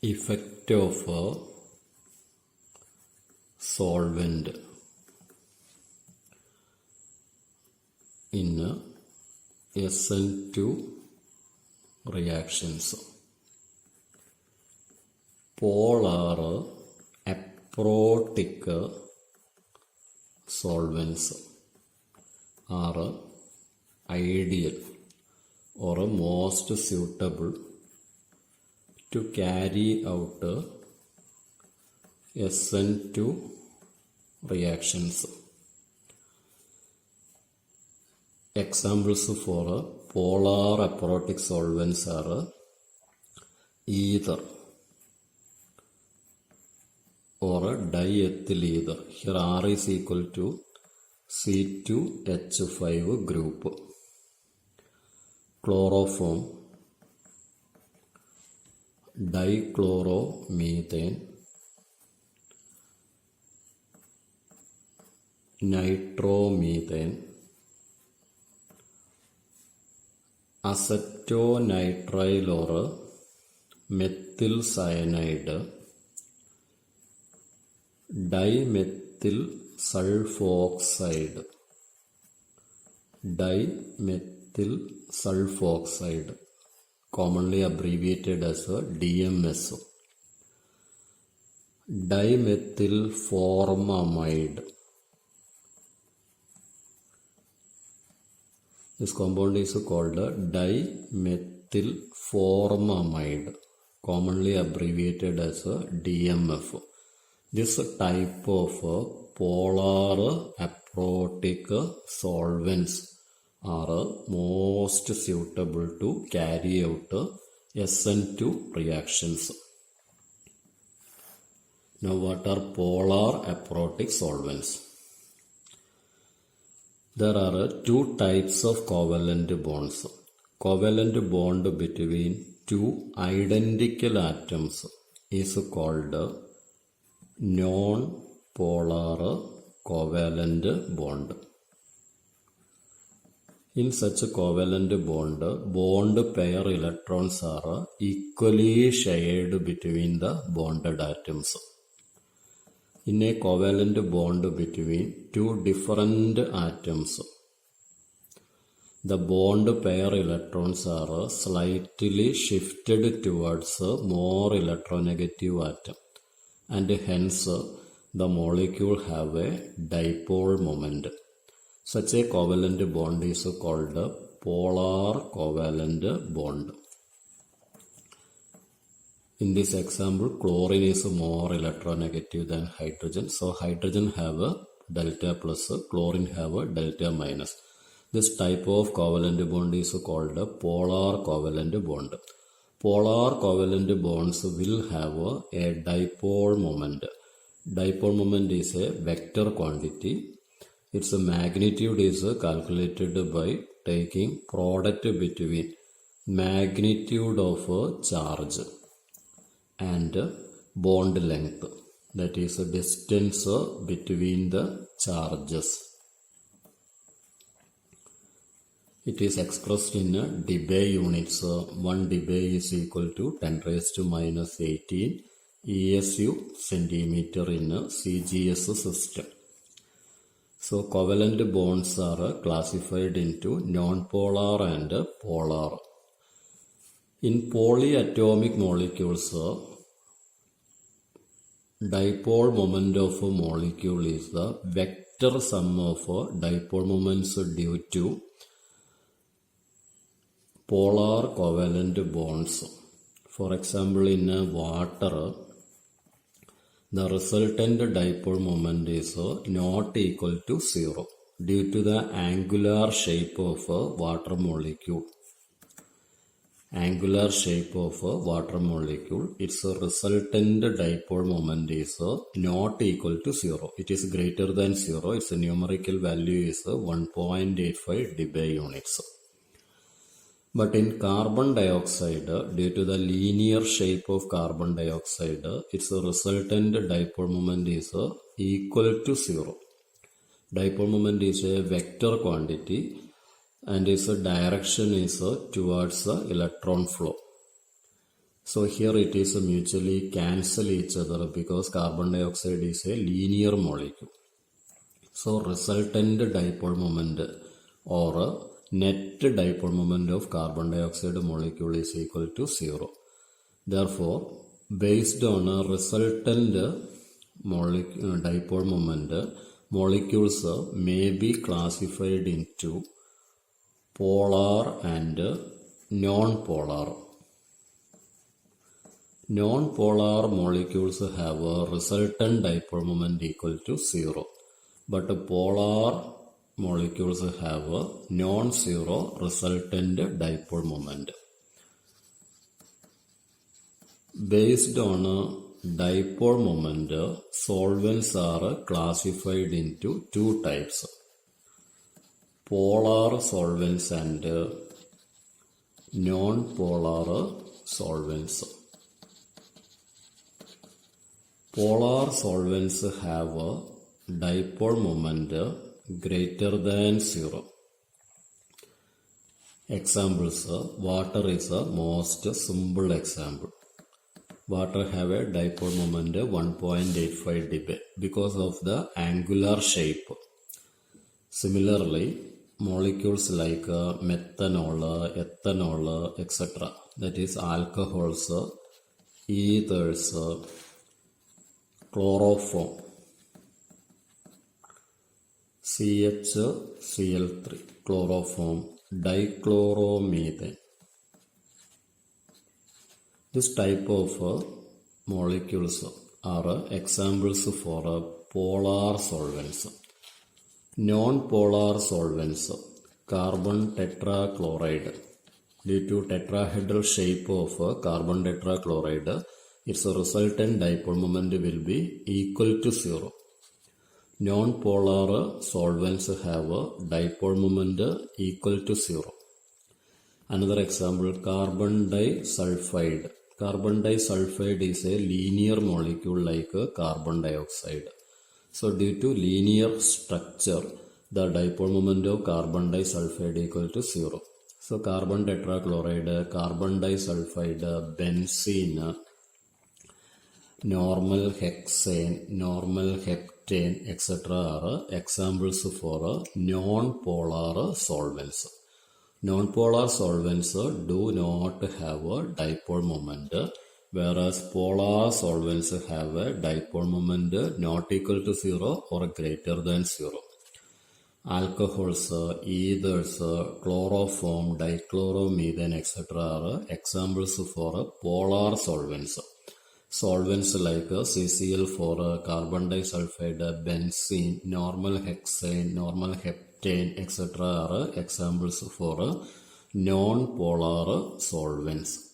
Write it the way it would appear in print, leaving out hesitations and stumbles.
Effect of a solvent in SN2 reactions. Polar aprotic solvents are ideal or most suitable to carry out SN2 reactions. Examples for polar aprotic solvents are ether or diethyl ether. Here R is equal to C2H5 group. Chloroform, dichloromethane, nitromethane, acetonitrile or methyl cyanide, dimethyl sulfoxide, commonly abbreviated as DMS, dimethyl formamide. This compound is called dimethyl formamide, commonly abbreviated as DMF. This type of polar aprotic solvents are most suitable to carry out SN2 reactions. Now, what are polar aprotic solvents? There are two types of covalent bonds. Covalent bond between two identical atoms is called non-polar covalent bond. In such a covalent bond pair electrons are equally shared between the bonded atoms. In a covalent bond between two different atoms, the bond pair electrons are slightly shifted towards a more electronegative atom, and hence the molecule have a dipole moment. Such a covalent bond is called a polar covalent bond. In this example, chlorine is more electronegative than hydrogen. So hydrogen have a delta plus, chlorine have a delta minus. This type of covalent bond is called a polar covalent bond. Polar covalent bonds will have a dipole moment. Dipole moment is a vector quantity. Its magnitude is calculated by taking product between magnitude of charge and bond length, that is a distance between the charges. It is expressed in debye units. 1 debye is equal to 10 raised to minus 18 ESU centimeter in a CGS system. So covalent bonds are classified into non-polar and polar. In polyatomic molecules, dipole moment of a molecule is the vector sum of dipole moments due to polar covalent bonds. For example, in water, the resultant dipole moment is not equal to 0 due to the angular shape of a water molecule. Angular shape of a water molecule, its resultant dipole moment is not equal to 0. It is greater than 0. Its numerical value is 1.85 debye units. But in carbon dioxide, due to the linear shape of carbon dioxide, its resultant dipole moment is equal to 0. Dipole moment is a vector quantity and its direction is towards the electron flow. So here it is mutually cancel each other because carbon dioxide is a linear molecule. So resultant dipole moment or net dipole moment of carbon dioxide molecule is equal to 0. Therefore, based on a resultant dipole moment, molecules may be classified into polar and non-polar. Non-polar molecules have a resultant dipole moment equal to 0. But polar molecules have a non-zero resultant dipole moment. Based on a dipole moment, solvents are classified into two types: polar solvents and non-polar solvents. Polar solvents have a dipole moment greater than 0. Examples: water is the most simple example. Water have a dipole moment 1.85 dB because of the angular shape. Similarly, molecules like methanol, ethanol, etc., that is alcohols, ethers, chloroform, CHCl3, chloroform, dichloromethane. This type of molecules are examples for polar solvents. Non-polar solvents, carbon tetrachloride. Due to tetrahedral shape of carbon tetrachloride, its resultant dipole moment will be equal to 0. Non-polar solvents have a dipole moment equal to 0. Another example, carbon disulfide. Carbon disulfide is a linear molecule like carbon dioxide. So due to linear structure, the dipole moment of carbon disulfide equal to 0. So carbon tetrachloride, carbon disulfide, benzene, normal hexane, normal heptane, etc. are examples for non-polar solvents. Non-polar solvents do not have a dipole moment, whereas polar solvents have a dipole moment not equal to 0 or greater than 0. Alcohols, ethers, chloroform, dichloromethane, etc. are examples for polar solvents. Solvents like CCl for carbon disulfide, benzene, normal hexane, normal heptane, etc. are examples for non-polar solvents.